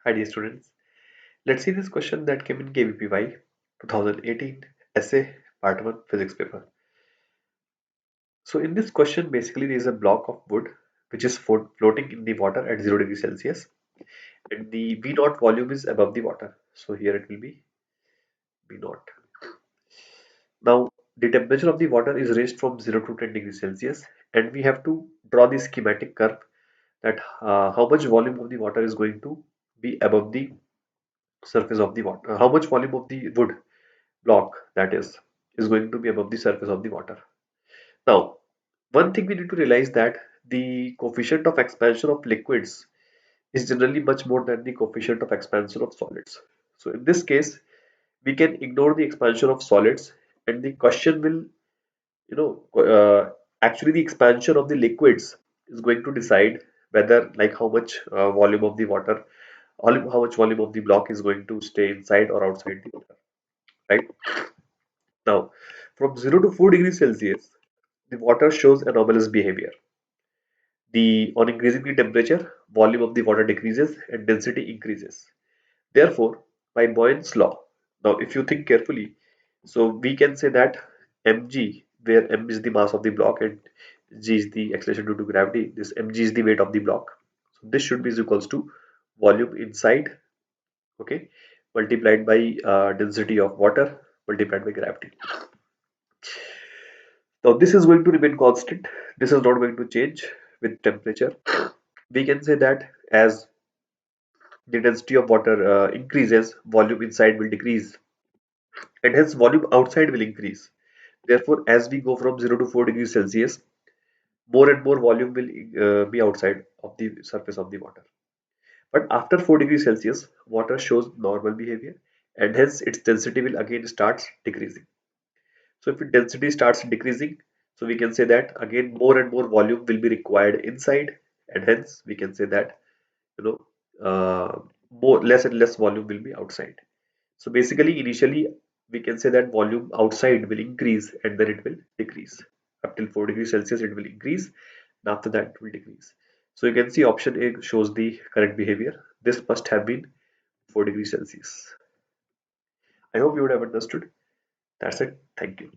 Hi dear students, let's see this question that came in KVPY 2018 essay part 1 physics paper. So in this question basically there is a block of wood which is floating in the water at 0 degrees Celsius and the V naught volume is above the water. So here it will be V naught. Now the temperature of the water is raised from 0 to 10 degrees Celsius and we have to draw the schematic curve that how much volume of the water is going to be above the surface of the water, how much volume of the wood block that is going to be above the surface of the water. Now, one thing we need to realize that the coefficient of expansion of liquids is generally much more than the coefficient of expansion of solids. So in this case, we can ignore the expansion of solids and the question will, actually the expansion of the liquids is going to decide whether like how much volume of the water, how much volume of the block is going to stay inside or outside the water, right? Now, from 0 to 4 degrees Celsius, the water shows anomalous behavior. On increasing the temperature, volume of the water decreases and density increases. Therefore, by Boyle's law, now if you think carefully, so we can say that mg, where m is the mass of the block and g is the acceleration due to gravity, this mg is the weight of the block. So this should be is equals to volume inside, okay, multiplied by density of water multiplied by gravity. Now this is going to remain constant. This is not going to change with temperature. We can say that as the density of water increases, volume inside will decrease and hence volume outside will increase. Therefore, as we go from 0 to 4 degrees Celsius, more and more volume will be outside of the surface of the water. But after 4 degrees Celsius, water shows normal behavior and hence its density will again start decreasing. So if its density starts decreasing, so we can say that again more and more volume will be required inside and hence we can say that you know more less and less volume will be outside. So basically initially we can say that volume outside will increase and then it will decrease. Up till 4 degrees Celsius it will increase and after that it will decrease. So you can see option A shows the correct behavior. This must have been 4 degrees Celsius. I hope you would have understood. That's it. Thank you.